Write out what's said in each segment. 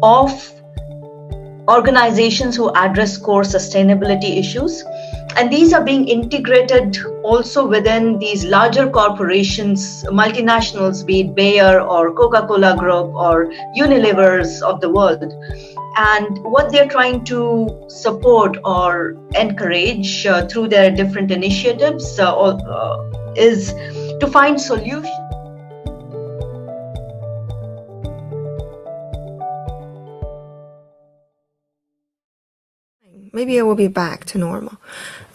of organizations who address core sustainability issues. And these are being integrated also within these larger corporations, multinationals, be it Bayer or Coca-Cola Group or Unilevers of the world. And what they're trying to support or encourage through their different initiatives is to find solutions. Maybe it will be back to normal.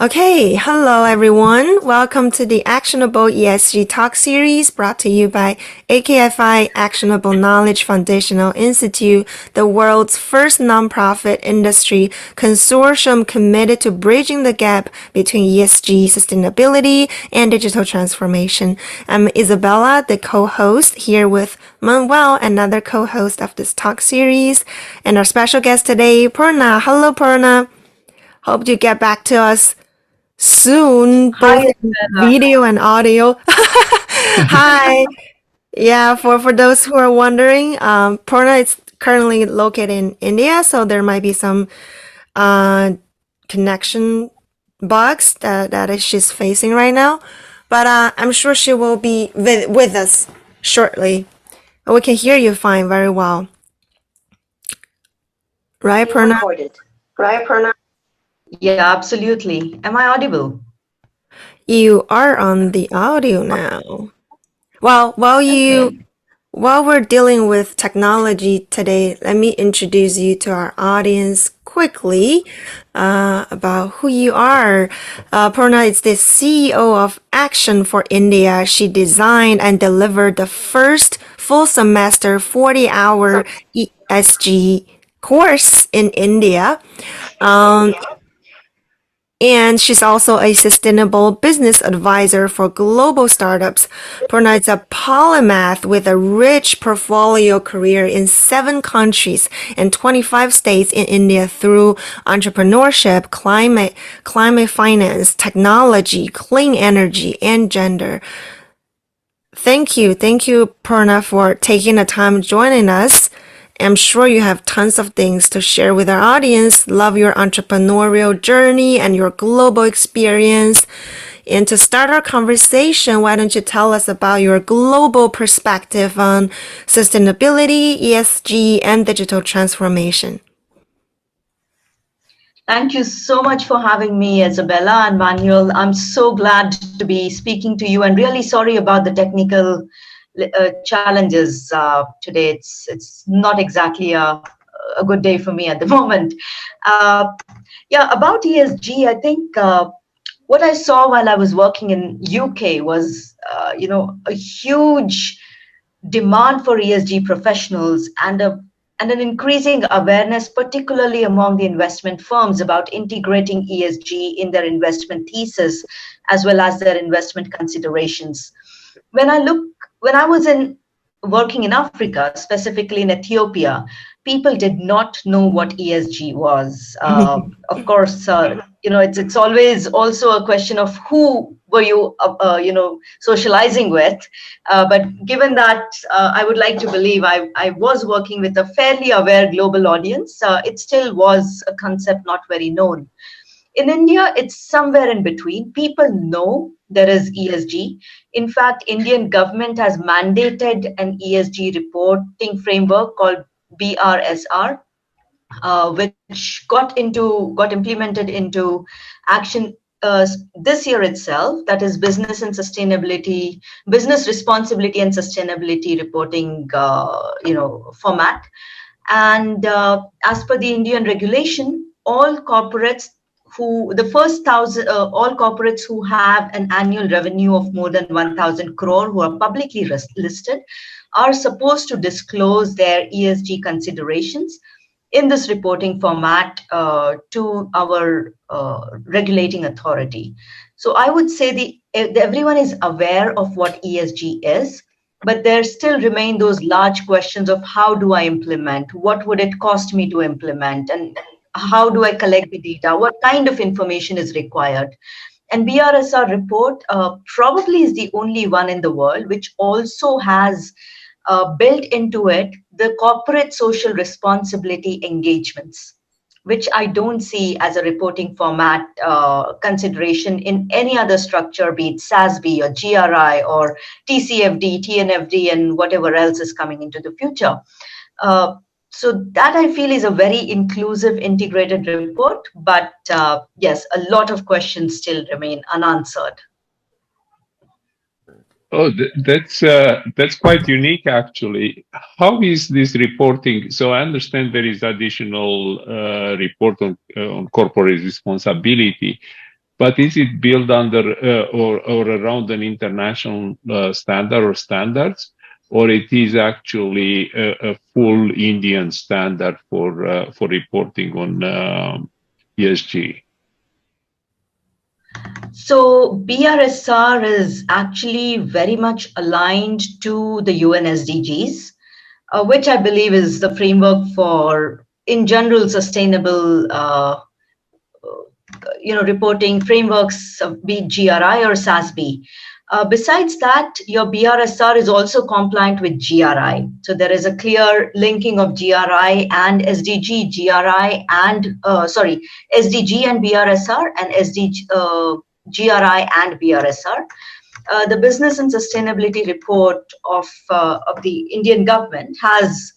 Okay, hello everyone. Welcome to the Actionable ESG Talks series brought to you by AKFI Actionable Knowledge Foundational Institute, the world's first nonprofit industry consortium committed to bridging the gap between ESG sustainability and digital transformation. I'm Isabella, the co-host, here with Manuel, another co-host of this talk series, and our special guest today, Prerna. Hello, Prerna. Hope you get back to us soon, both video and audio. Hi. Yeah, for those who are wondering, Prerna is currently located in India, so there might be some connection bugs that she's facing right now. But I'm sure she will be with us shortly. We can hear you fine, very well. Right, Prerna? Yeah, absolutely. Am I audible? You are on the audio now. Well, while we're dealing with technology today, let me introduce you to our audience quickly about who you are. Prerna is the CEO of Action for India. She designed and delivered the first full semester 40-hour ESG course in India. And she's also a sustainable business advisor for global startups. Prerna is a polymath with a rich portfolio career in 7 countries and 25 states in India through entrepreneurship, climate finance, technology, clean energy, and gender. Thank you, Prerna, for taking the time joining us. I'm sure you have tons of things to share with our audience. Love your entrepreneurial journey and your global experience. And to start our conversation, why don't you tell us about your global perspective on sustainability, ESG, and digital transformation? Thank you so much for having me, Isabella and Manuel. I'm so glad to be speaking to you, and really sorry about the technical challenges today. It's not exactly a good day for me at the moment. About ESG, I think what I saw while I was working in UK was a huge demand for ESG professionals and an increasing awareness, particularly among the investment firms, about integrating ESG in their investment thesis as well as their investment considerations. When I was working in Africa, specifically in Ethiopia, people did not know what ESG was. Of course, it's always also a question of who were you, socializing with. But given that, I would like to believe I was working with a fairly aware global audience. It still was a concept not very known. In India, it's somewhere in between. People know there is ESG. In fact, Indian government has mandated an ESG reporting framework called BRSR, which got implemented into action this year itself. That is business responsibility and sustainability reporting, format. And as per the Indian regulation, all corporates who have an annual revenue of more than 1,000 crore who are publicly listed are supposed to disclose their ESG considerations in this reporting format to our regulating authority. So I would say everyone is aware of what ESG is, but there still remain those large questions of how do I implement? What would it cost me to implement? And how do I collect the data? What kind of information is required? And BRSR report probably is the only one in the world which also has built into it the corporate social responsibility engagements, which I don't see as a reporting format consideration in any other structure, be it SASB or GRI or TCFD, TNFD, and whatever else is coming into the future. So that I feel is a very inclusive, integrated report. But yes, a lot of questions still remain unanswered. Oh, that's quite unique, actually. How is this reporting? So I understand there is additional report on corporate responsibility, but is it built under or around an international standard or standards, or it is actually a full Indian standard for reporting on ESG? So BRSR is actually very much aligned to the UN SDGs, which I believe is the framework for, in general, sustainable reporting frameworks, be it GRI or SASB. Besides that, your BRSR is also compliant with GRI. So there is a clear linking of GRI and SDG, GRI and, SDG and BRSR, and GRI and BRSR. The Business and Sustainability Report of the Indian government has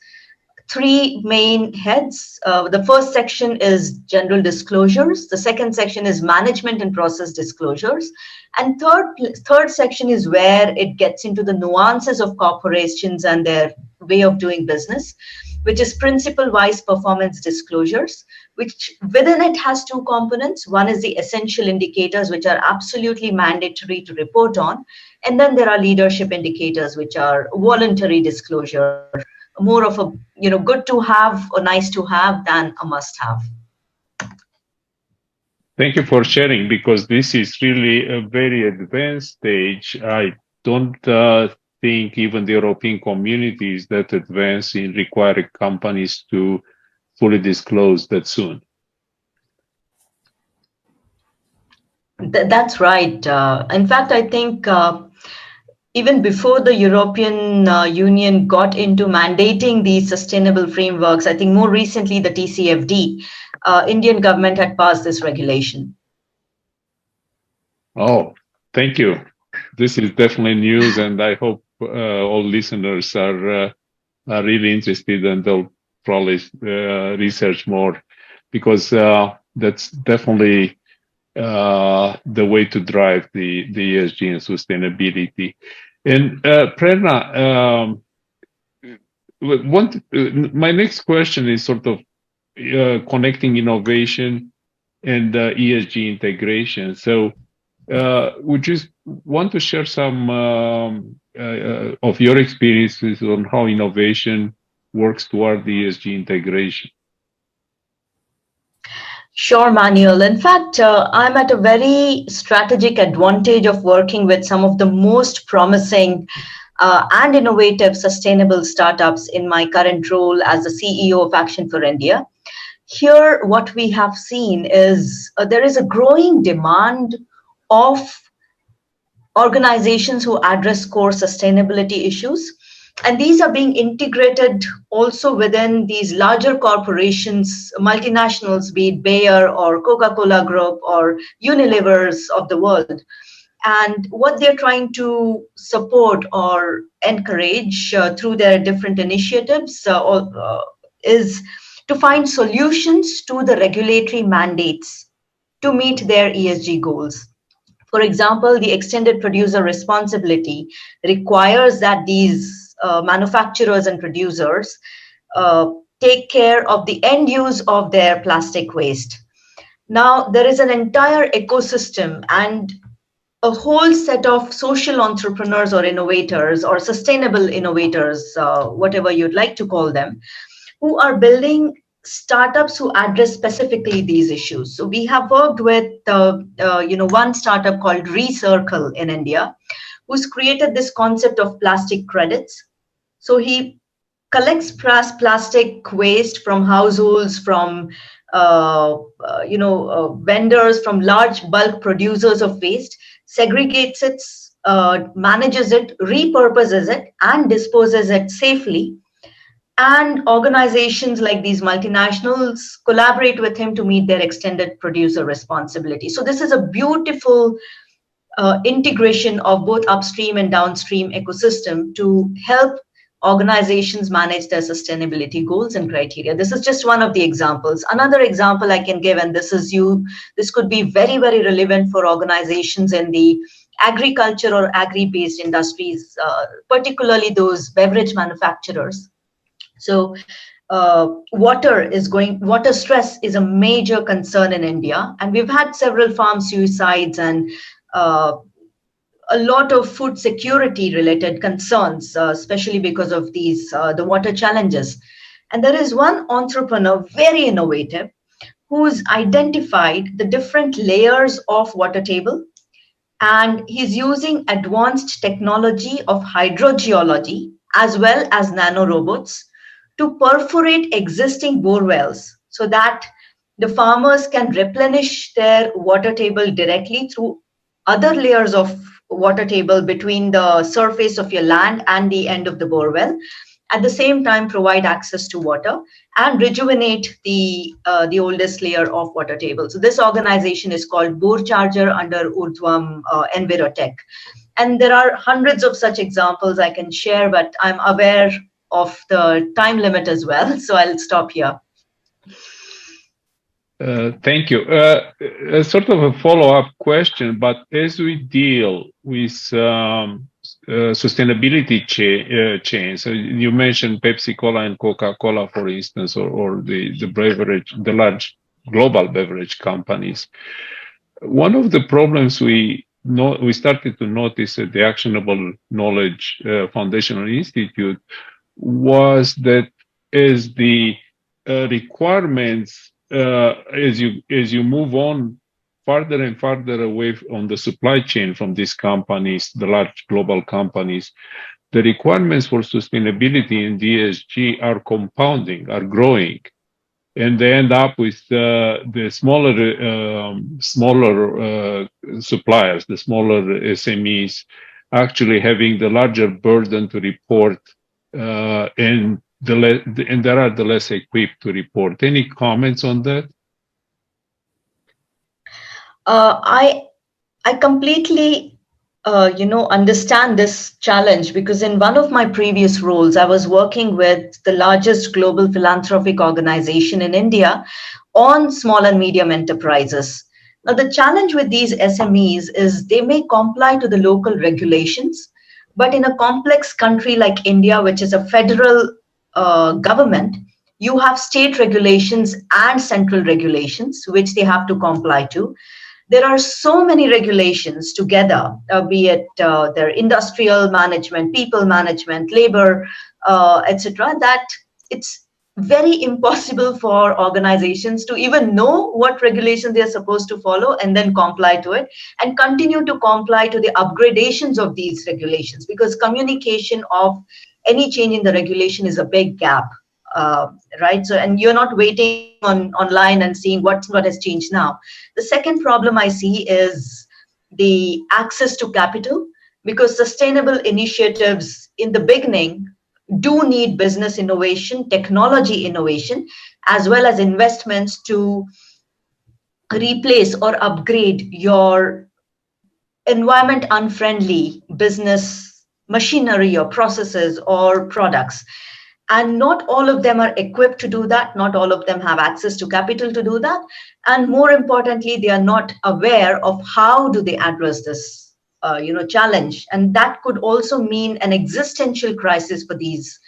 three main heads. The first section is general disclosures. The second section is management and process disclosures. And third section is where it gets into the nuances of corporations and their way of doing business, which is principle-wise performance disclosures, which within it has two components. One is the essential indicators, which are absolutely mandatory to report on. And then there are leadership indicators, which are voluntary disclosure, more of a good to have or nice to have than a must have. Thank you for sharing, because this is really a very advanced stage. I don't think even the European community is that advanced in requiring companies to fully disclose that soon. That's right. In fact, I think even before the European Union got into mandating these sustainable frameworks, I think more recently the TCFD, Indian government had passed this regulation. Oh, thank you. This is definitely news, and I hope all listeners are really interested, and they'll probably research more, because that's definitely the way to drive the ESG and sustainability. And Prerna, my next question is sort of connecting innovation and ESG integration. So would you want to share some of your experiences on how innovation works toward the ESG integration? Sure, Manuel. In fact, I'm at a very strategic advantage of working with some of the most promising and innovative sustainable startups in my current role as the CEO of Action for India. Here, what we have seen is there is a growing demand of organizations who address core sustainability issues. And these are being integrated also within these larger corporations, multinationals, be it Bayer or Coca-Cola Group or Unilevers of the world. And what they're trying to support or encourage through their different initiatives is to find solutions to the regulatory mandates to meet their ESG goals. For example, the extended producer responsibility requires that these manufacturers and producers take care of the end use of their plastic waste. Now, there is an entire ecosystem and a whole set of social entrepreneurs or innovators or sustainable innovators, whatever you'd like to call them, who are building startups who address specifically these issues. So we have worked with one startup called Recircle in India, who's created this concept of plastic credits. So he collects plastic waste from households, from vendors, from large bulk producers of waste, segregates it, manages it, repurposes it, and disposes it safely. And organizations like these multinationals collaborate with him to meet their extended producer responsibility. So this is a beautiful integration of both upstream and downstream ecosystem to help organizations manage their sustainability goals and criteria. This is just one of the examples. Another example I can give, and this could be very, very relevant for organizations in the agriculture or agri-based industries, particularly those beverage manufacturers. So water stress is a major concern in India, and we've had several farm suicides and a lot of food security related concerns, especially because of the water challenges. And there is one entrepreneur, very innovative, who's identified the different layers of water table, and he's using advanced technology of hydrogeology as well as nanorobots to perforate existing bore wells so that the farmers can replenish their water table directly through other layers of water table between the surface of your land and the end of the bore well. At the same time, provide access to water and rejuvenate the oldest layer of water table. So this organization is called Bore Charger under Urdhvam Envirotech. And there are hundreds of such examples I can share, but I'm aware of the time limit as well. So I'll stop here. Thank you. A sort of a follow-up question, but as we deal with sustainability chains, so you mentioned Pepsi-Cola and Coca-Cola, for instance, or the large global beverage companies. One of the problems we started to notice at the Actionable Knowledge Foundational Institute was that as the requirements as you move on farther and farther away on the supply chain from these companies, the large global companies, the requirements for sustainability in ESG are compounding, are growing, and they end up with the smaller suppliers, the smaller SMEs, actually having the larger burden to report, and there are the less equipped to report. Any comments on that? I completely understand this challenge, because in one of my previous roles, I was working with the largest global philanthropic organization in India on small and medium enterprises. Now, the challenge with these SMEs is they may comply to the local regulations, but in a complex country like India, which is a federal government, you have state regulations and central regulations, which they have to comply to. There are so many regulations together, be it their industrial management, people management, labor, etc., that it's very impossible for organizations to even know what regulations they are supposed to follow and then comply to it and continue to comply to the upgradations of these regulations, because communication of any change in the regulation is a big gap, right? So, and you're not waiting online and seeing what has changed now. The second problem I see is the access to capital, because sustainable initiatives in the beginning do need business innovation, technology innovation, as well as investments to replace or upgrade your environment unfriendly business machinery or processes or products. And not all of them are equipped to do that. Not all of them have access to capital to do that. And more importantly, they are not aware of how do they address this challenge. And that could also mean an existential crisis for these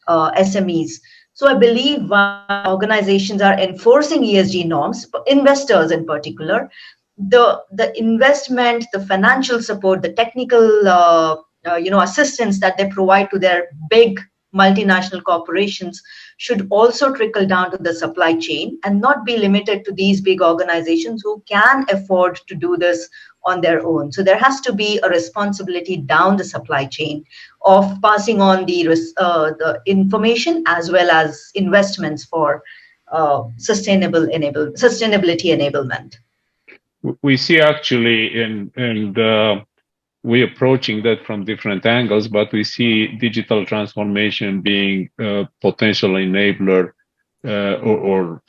SMEs. So I believe while organizations are enforcing ESG norms, investors in particular, the investment, the financial support, the technical assistance that they provide to their big multinational corporations should also trickle down to the supply chain and not be limited to these big organizations who can afford to do this on their own. So there has to be a responsibility down the supply chain of passing on the information as well as investments for sustainability enablement. We see actually we're approaching that from different angles, but we see digital transformation being a potential enabler or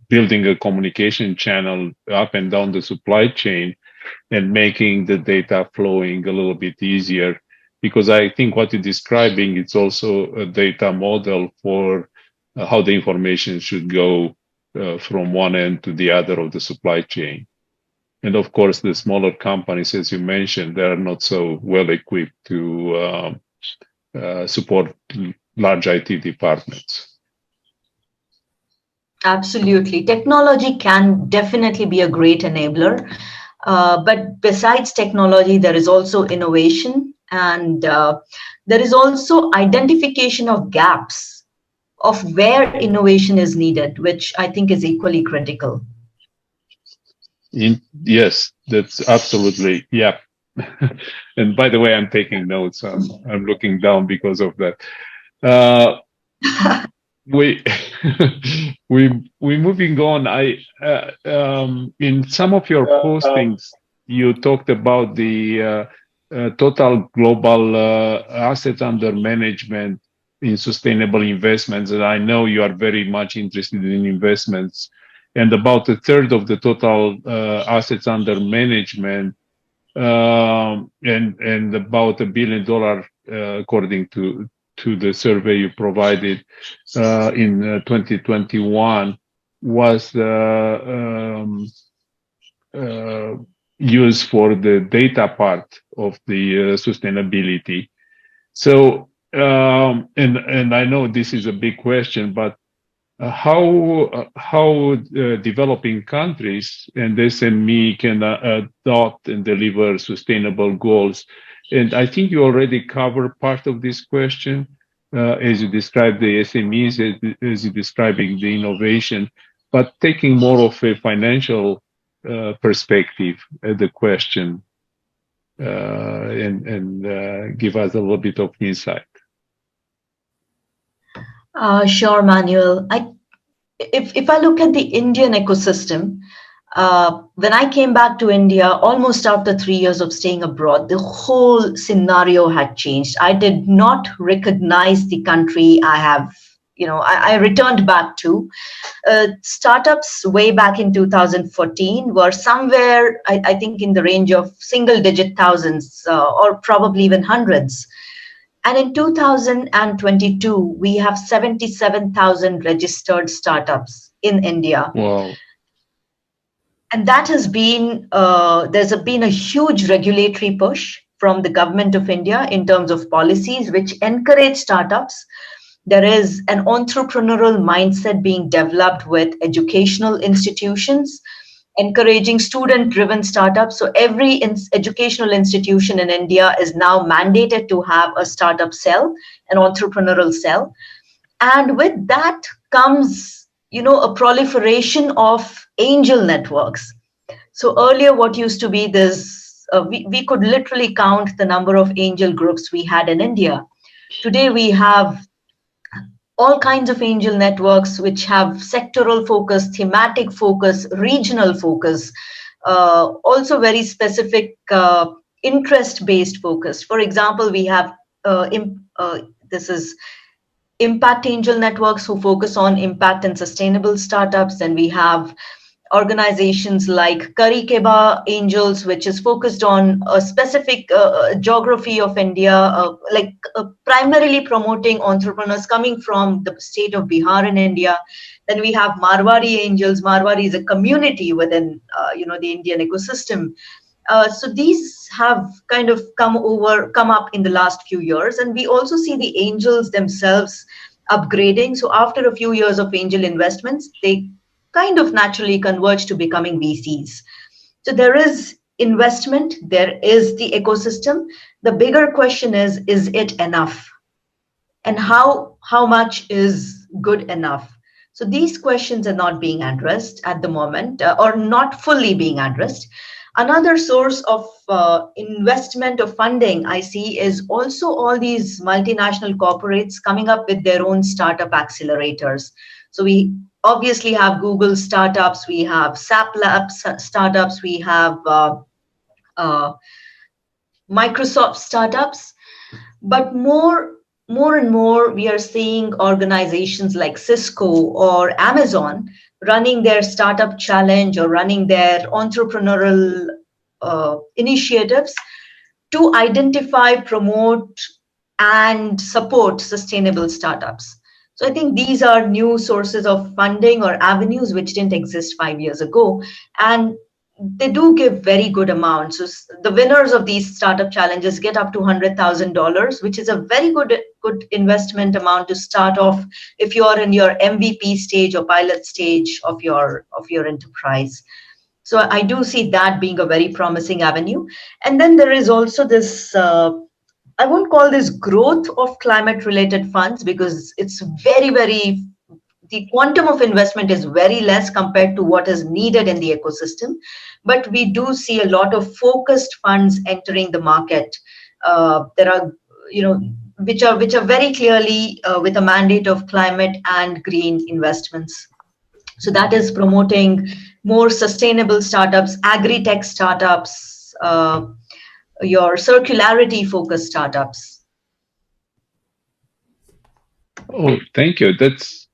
building a communication channel up and down the supply chain and making the data flowing a little bit easier. Because I think what you're describing, it's also a data model for how the information should go from one end to the other of the supply chain. And of course, the smaller companies, as you mentioned, they are not so well equipped to support large IT departments. Absolutely. Technology can definitely be a great enabler. But besides technology, there is also innovation, and there is also identification of gaps of where innovation is needed, which I think is equally critical. Yes, that's absolutely, yeah. And by the way, I'm taking notes. I'm looking down because of that. We moving on. In some of your postings, you talked about the total global assets under management in sustainable investments, and I know you are very much interested in investments. And about a third of the total assets under management, and about $1 billion, according to the survey you provided in 2021, was used for the data part of the sustainability. So, and I know this is a big question, but how developing countries and SME can adopt and deliver sustainable goals. And I think you already covered part of this question as you described the SMEs, as you describing the innovation, but taking more of a financial perspective at the question and give us a little bit of insight. Sure, Manuel. If I look at the Indian ecosystem, when I came back to India, almost after 3 years of staying abroad, the whole scenario had changed. I did not recognize the country I returned back to. Startups way back in 2014 were somewhere, I think, in the range of single-digit thousands or probably even hundreds. And in 2022, we have 77,000 registered startups in India. Wow. And that has been, there's been a huge regulatory push from the government of India in terms of policies which encourage startups. There is an entrepreneurial mindset being developed with educational institutions, encouraging student-driven startups. So every educational institution in India is now mandated to have a startup cell, an entrepreneurial cell. And with that comes, a proliferation of angel networks. So earlier, what used to be this, we could literally count the number of angel groups we had in India. Today, we have all kinds of angel networks which have sectoral focus, thematic focus, regional focus, also very specific interest-based focus. For example, we have this is impact angel networks who focus on impact and sustainable startups, and we have organizations like Kari Keba Angels, which is focused on a specific geography of India, primarily promoting entrepreneurs coming from the state of Bihar in India. Then we have Marwari Angels. Marwari is a community within, the Indian ecosystem. So these have kind of come up in the last few years, and we also see the angels themselves upgrading. So after a few years of angel investments, they kind of naturally converge to becoming VCs. So there is investment, there is the ecosystem. The bigger question is it enough? And how much is good enough? So these questions are not being addressed at the moment, or not fully being addressed. Another source of investment or funding I see is also all these multinational corporates coming up with their own startup accelerators. So we obviously have Google startups, we have SAP Labs startups, we have uh, Microsoft startups, but more and more we are seeing organizations like Cisco or Amazon running their startup challenge or running their entrepreneurial initiatives to identify, promote, and support sustainable startups. So I think these are new sources of funding or avenues which didn't exist 5 years ago. And they do give very good amounts. So the winners of these startup challenges get up to $100,000, which is a very good investment amount to start off if you are in your MVP stage or pilot stage of your enterprise. So I do see that being a very promising avenue. And then there is also this, I won't call this growth of climate related funds, because it's the quantum of investment is very less compared to what is needed in the ecosystem. But we do see a lot of focused funds entering the market. There are, which are very clearly with a mandate of climate and green investments. So that is promoting more sustainable startups, agri-tech startups, your circularity focused startups. Oh, thank you. That's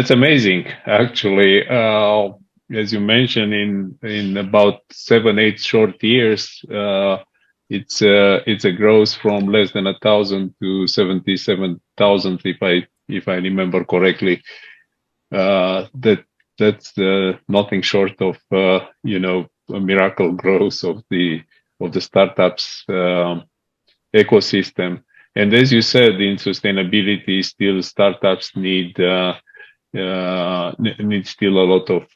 amazing, actually. As you mentioned, in about 7-8 short years, it's a growth from less than 1,000 to 77,000, if I remember correctly. That's nothing short of a miracle growth of the startups ecosystem. And as you said, in sustainability, still startups need still a lot of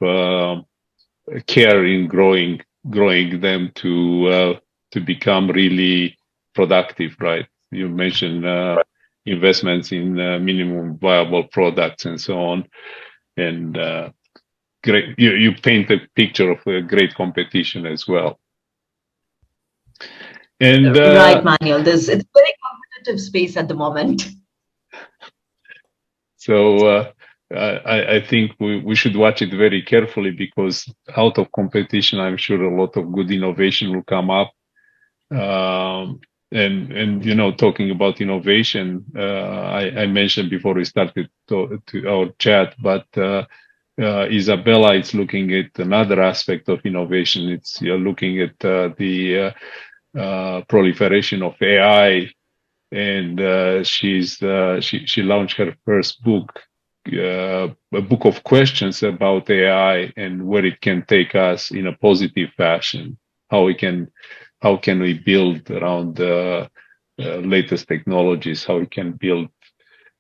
care in growing them to become really productive, right? You mentioned investments in minimum viable products and so on, and great. You paint a picture of a great competition as well. And right, Manuel, it's a very competitive space at the moment. So I think we should watch it very carefully, because out of competition, I'm sure a lot of good innovation will come up. And talking about innovation, I mentioned before we started to our chat, but Isabella is looking at another aspect of innovation. It's looking at the proliferation of AI, and she launched her first book, a book of questions about AI and where it can take us in a positive fashion. How can we build around the latest technologies? How we can build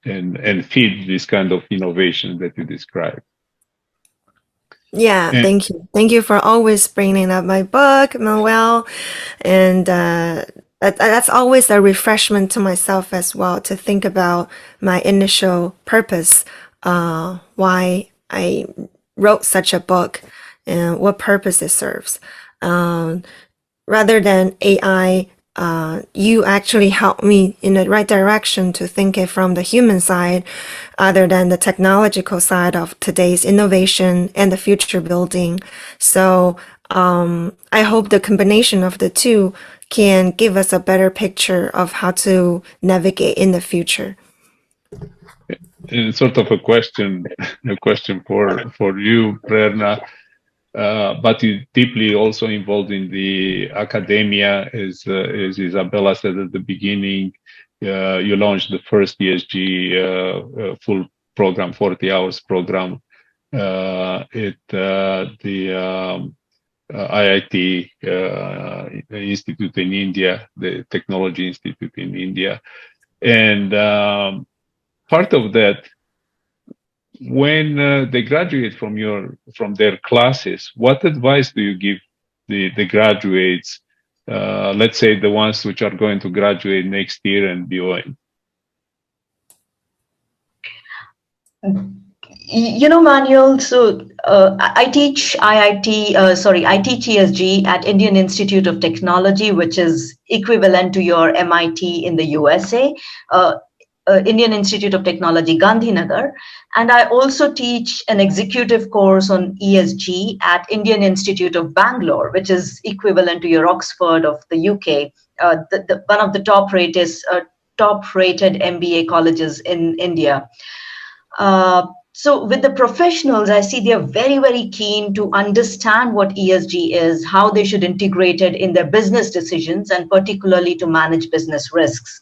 and feed this kind of innovation that you described. Yeah, thank you. Thank you for always bringing up my book, Manuel. And that's always a refreshment to myself as well, to think about my initial purpose, why I wrote such a book and what purpose it serves. Rather than AI, you actually helped me in the right direction to think it from the human side, other than the technological side of today's innovation and the future building. So I hope the combination of the two can give us a better picture of how to navigate in the future. And sort of a question for you, Prerna. But you're deeply also involved in the academia, as Isabella said at the beginning. You launched the first ESG full program, 40 hours program, at the IIT Institute in India, the Technology Institute in India. And part of that, when they graduate from their classes, what advice do you give the graduates, let's say the ones which are going to graduate next year and beyond? Manuel, so I teach ESG at Indian Institute of Technology, which is equivalent to your MIT in the USA. Indian Institute of Technology, Gandhinagar. And I also teach an executive course on ESG at Indian Institute of Bangalore, which is equivalent to your Oxford of the UK, one of the top-rated MBA colleges in India. So with the professionals, I see they're very, very keen to understand what ESG is, how they should integrate it in their business decisions, and particularly to manage business risks.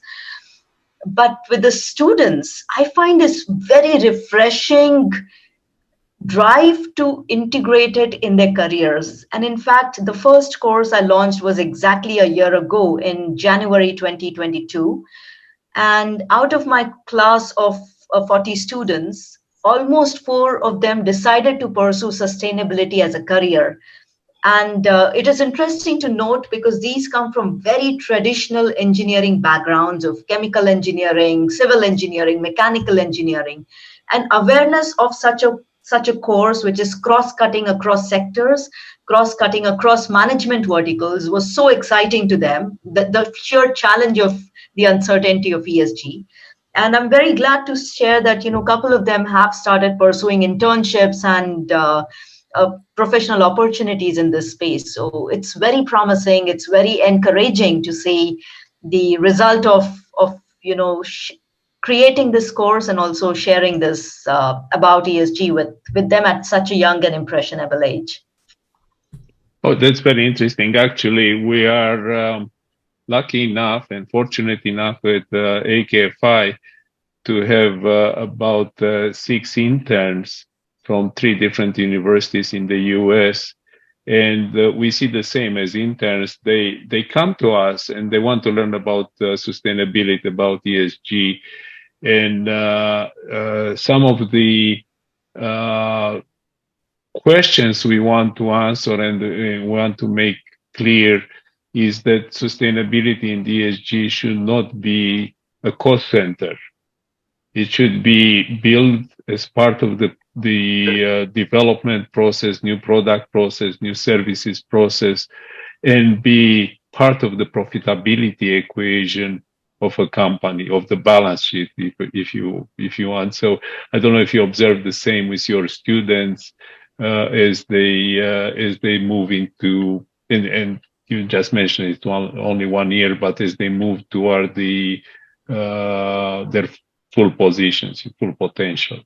But with the students, I find this very refreshing drive to integrate it in their careers. And in fact, the first course I launched was exactly a year ago in January 2022. And out of my class of 40 students, almost 4 of them decided to pursue sustainability as a career. And it is interesting to note because these come from very traditional engineering backgrounds of chemical engineering, civil engineering, mechanical engineering, and awareness of such a course, which is cross-cutting across sectors, cross-cutting across management verticals, was so exciting to them, the sheer challenge of the uncertainty of ESG. And I'm very glad to share that, a couple of them have started pursuing internships and professional opportunities in this space. So it's very promising. It's very encouraging to see the result of creating this course and also sharing this about ESG with them at such a young and impressionable age. Oh, that's very interesting. Actually, we are lucky enough and fortunate enough with AKFI to have about 6 interns from 3 different universities in the US. And we see the same as interns. They come to us and they want to learn about sustainability, about ESG. And some of the questions we want to answer and want to make clear is that sustainability in ESG should not be a cost center. It should be built as part of the development process, new product process, new services process, and be part of the profitability equation of a company, of the balance sheet, if you want. So I don't know if you observe the same with your students as they move into, and you just mentioned it only 1 year, but as they move toward their full positions, full potential.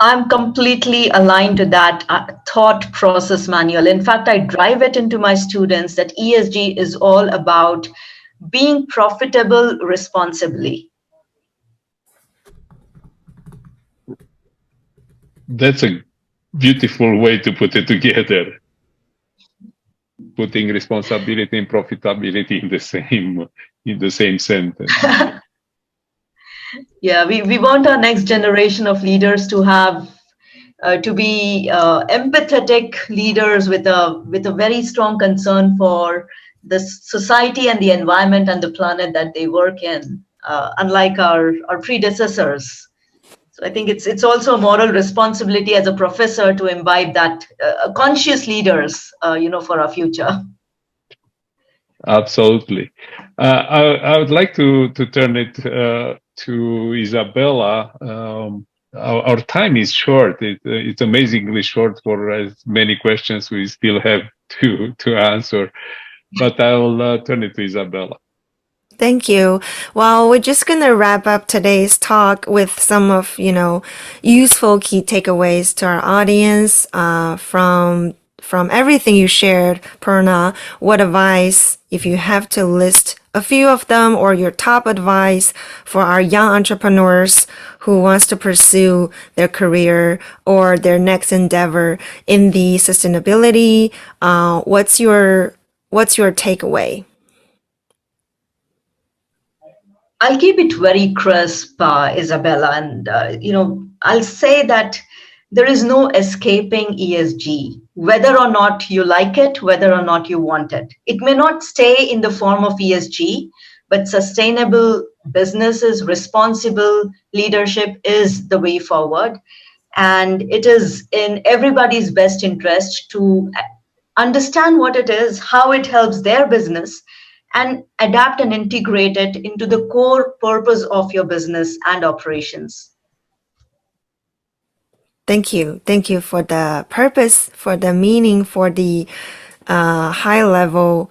I'm completely aligned to that thought process manual. In fact, I drive it into my students that ESG is all about being profitable responsibly. That's a beautiful way to put it together. Putting responsibility and profitability in the same sentence. Yeah, we want our next generation of leaders to have to be empathetic leaders with a very strong concern for the society and the environment and the planet that they work in, unlike our predecessors. So I think it's also a moral responsibility as a professor to imbibe that conscious leaders, for our future. Absolutely. I would like to turn it to Isabella. Our time is short. It's amazingly short for as many questions we still have to answer. But I'll turn it to Isabella. Thank you. Well, we're just going to wrap up today's talk with some of, useful key takeaways to our audience from everything you shared, Prerna. What advice, if you have to list a few of them, or your top advice for our young entrepreneurs who wants to pursue their career or their next endeavor in the sustainability, what's your takeaway? I'll keep it very crisp, Isabella, and I'll say that there is no escaping ESG, whether or not you like it, whether or not you want it. It may not stay in the form of ESG, but sustainable businesses, responsible leadership is the way forward. And it is in everybody's best interest to understand what it is, how it helps their business, and adapt and integrate it into the core purpose of your business and operations. Thank you. Thank you for the purpose, for the meaning, for the high level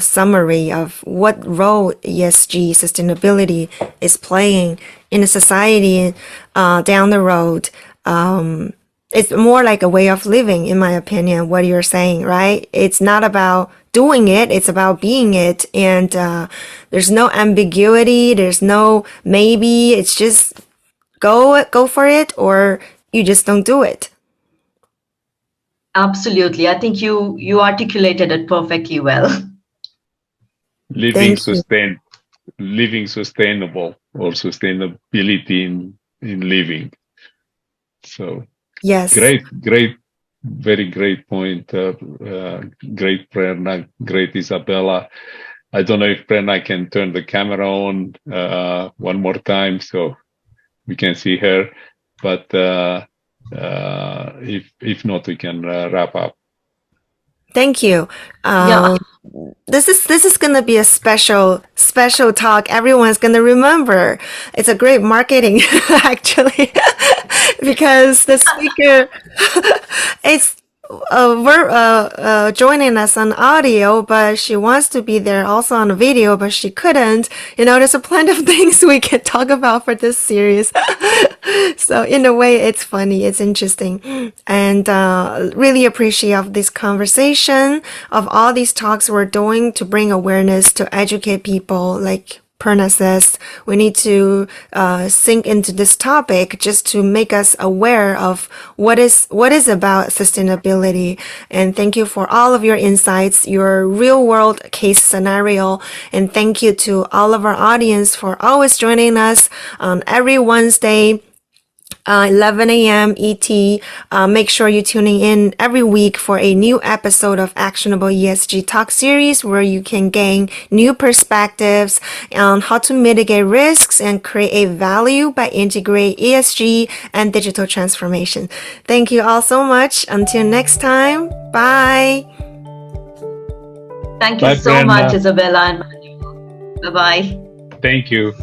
summary of what role ESG sustainability is playing in the society down the road. It's more like a way of living, in my opinion, what you're saying, right? It's not about doing it, it's about being it. And there's no ambiguity, there's no maybe, it's just go for it, or you just don't do it. Absolutely. I think you articulated it perfectly well. Living Thank you. living sustainable, or sustainability in living. So Yes. great, very great point. Great Prerna, great Isabella. I don't know if Prerna can turn the camera on one more time so we can see her, but if not, we can wrap up. Thank you. Yeah. This is gonna be a special talk. Everyone's gonna remember. It's a great marketing actually, because the speaker it's we're joining us on audio, but she wants to be there also on video, but she couldn't. There's a plenty of things we can talk about for this series. So in a way, it's funny, it's interesting, and really appreciate this conversation, of all these talks we're doing to bring awareness, to educate people. Like Prerna says, we need to sink into this topic just to make us aware of what is about sustainability. And thank you for all of your insights, your real world case scenario. And thank you to all of our audience for always joining us on every Wednesday, 11 a.m. ET. Make sure you're tuning in every week for a new episode of Actionable ESG Talk series, where you can gain new perspectives on how to mitigate risks and create value by integrating ESG and digital transformation. Thank you all so much. Until next time, bye. Thank you Bye, so Prerna. much, Isabella and Manu. Bye-bye. Thank you.